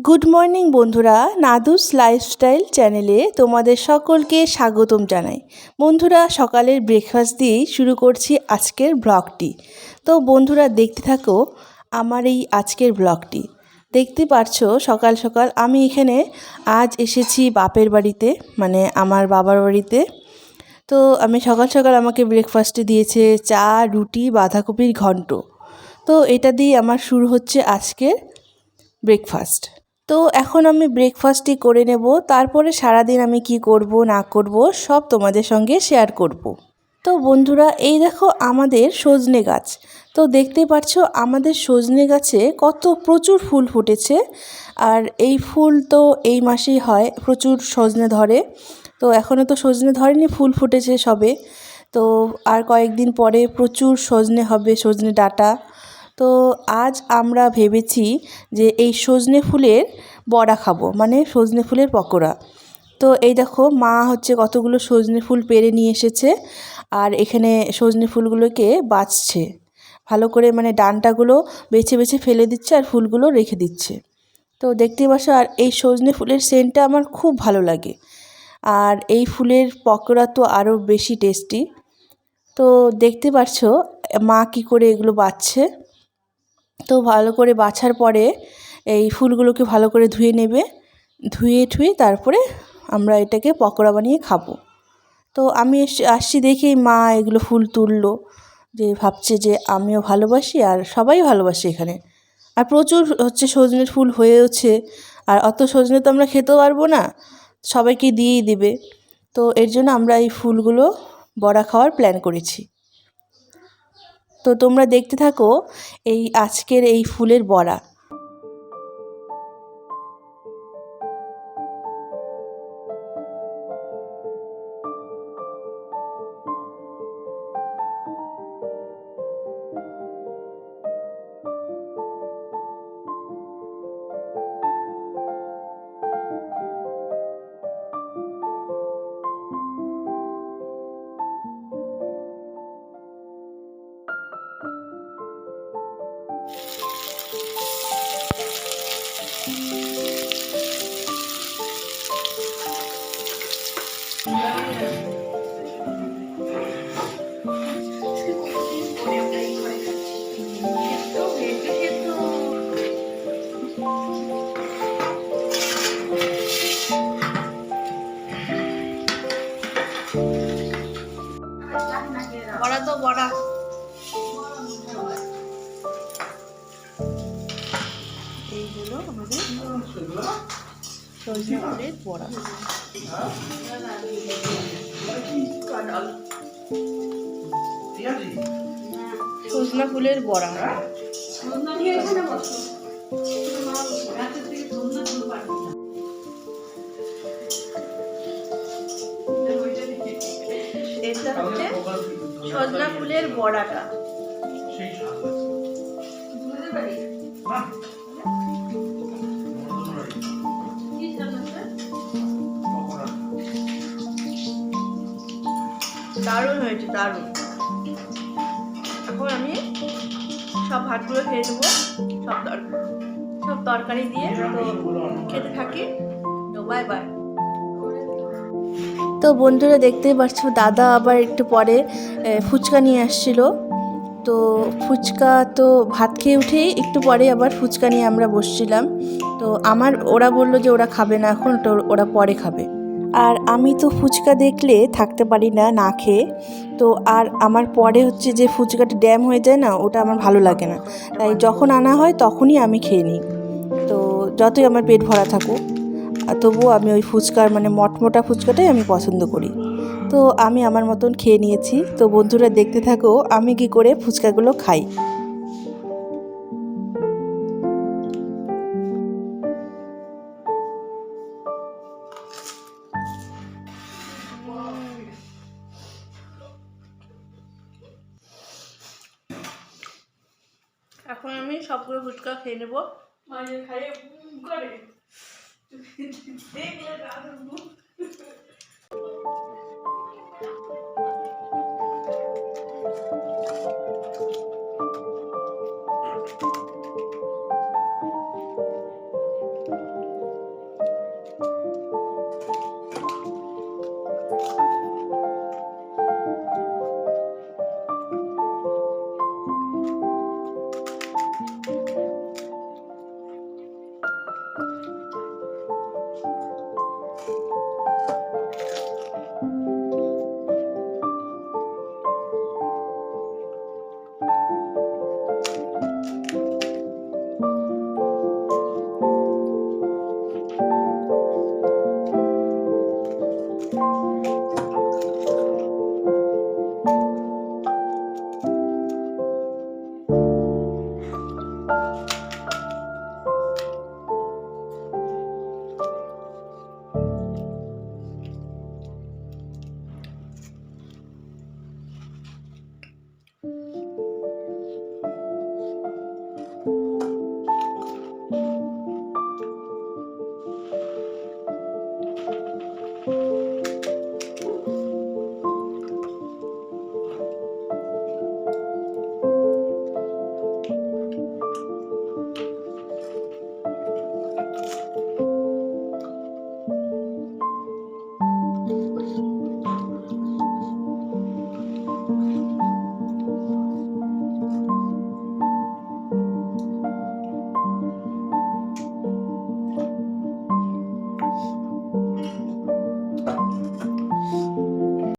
Good morning বন্ধুরা, নাদুস lifestyle চ্যানেলে তোমাদের সকলকে স্বাগতম জানাই। বন্ধুরা, সকালের ব্রেকফাস্ট দিয়েই শুরু করছি আজকের ব্লগটি। তো বন্ধুরা, দেখতে থাকো আমার এই আজকের ব্লগটি। দেখতে পারছো সকাল সকাল আমি এখানে আজ এসেছি বাপের বাড়িতে, মানে আমার বাবার বাড়িতে। তো আমি সকাল সকাল আমাকে ব্রেকফাস্টে দিয়েছে চা, রুটি, বাঁধাকপির ঘন্ট। তো এটা দিয়ে আমার শুরু হচ্ছে আজকের ব্রেকফাস্ট। তো এখন আমি ব্রেকফাস্টই করে নেব, তারপরে সারাদিন আমি কি করব না করব সব তোমাদের সঙ্গে শেয়ার করব। তো বন্ধুরা, এই দেখো আমাদের সজনে গাছ। তো দেখতেই পাচ্ছ আমাদের সজনে গাছে কত প্রচুর ফুল ফুটেছে। আর এই ফুল তো এই মাসেই হয়, প্রচুর সজনে ধরে। তো এখনও তো সজনে ধরেনি, ফুল ফুটেছে সবে। তো আর কয়েকদিন পরে প্রচুর সজনে হবে, সজনে ডাঁটা। তো আজ আমরা ভেবেছি যে এই সজনে ফুলের বড়া খাবো, মানে সজনে ফুলের পকোড়া। তো এই দেখো মা হচ্ছে কতগুলো সজনে ফুল পেড়ে নিয়ে এসেছে, আর এখানে সজনে ফুলগুলোকে বাছছে ভালো করে, মানে ডাঁটাগুলো বেছে বেছে ফেলে দিচ্ছে আর ফুলগুলো রেখে দিচ্ছে। তো দেখতেই পাচ্ছ, আর এই সজনে ফুলের সেন্টটা আমার খুব ভালো লাগে। আর এই ফুলের পকোড়া তো আরও বেশি টেস্টি। তো দেখতে পাচ্ছ মা কি করে এগুলো বাছছে। তো ভালো করে বাছার পরে এই ফুলগুলোকে ভালো করে ধুয়ে নেবে, ধুয়ে তারপরে আমরা এটাকে পকোড়া বানিয়ে খাবো। তো আমি আসছি দেখেই মা এগুলো ফুল তুললো, যে ভাবছে যে আমিও ভালোবাসি আর সবাই ভালোবাসে এখানে। আর প্রচুর হচ্ছে সজনের ফুল হয়েওছে, আর অত সজনে তো আমরা খেতেও পারবো না, সবাইকে দিয়েই দিবে। তো এর জন্য আমরা এই ফুলগুলো বড়া খাওয়ার প্ল্যান করেছি। তো তোমরা দেখতে থাকো এই আজকের এই ফুলের বড়া। বড়া তো বড়া, এইগুলো আমাদের সজনে ফুলের বড়া। সজনা ফুলের বড়া। এটা হচ্ছে সজনা ফুলের বড়াটা। দারুণ হয়েছে, দারুণ। এখন আমি সব ভাতগুলো খেয়ে দেবো, সব তরকারি দিয়ে। তো খেতে থাকি। তো বাই বাই। তো বন্ধুরা, দেখতেই পাচ্ছ দাদা আবার একটু পরে ফুচকা নিয়ে আসছিল। তো ফুচকা তো ভাত খেয়ে উঠেই একটু পরে আবার ফুচকা নিয়ে আমরা বসছিলাম। তো ওরা বললো যে ওরা খাবে না এখন, তো ওরা পরে খাবে। আর আমি তো ফুচকা দেখলে থাকতে পারি না না খেয়ে। তো আর আমার পরে হচ্ছে যে ফুচকাটা ড্যাম হয়ে যায় না, ওটা আমার ভালো লাগে না। তাই যখন আনা হয় তখনই আমি খেয়ে নিই। তো যতই আমার পেট ভরা থাকুক, তবুও আমি ওই ফুচকার মানে মটমোটা ফুচকাটাই আমি পছন্দ করি। তো আমি আমার মতন খেয়ে নিয়েছি। তো বন্ধুরা, দেখতে থাকো আমি কি করে ফুচকাগুলো খাই। এখন আমি সবগুলো ফুচকা খেয়ে নেবো।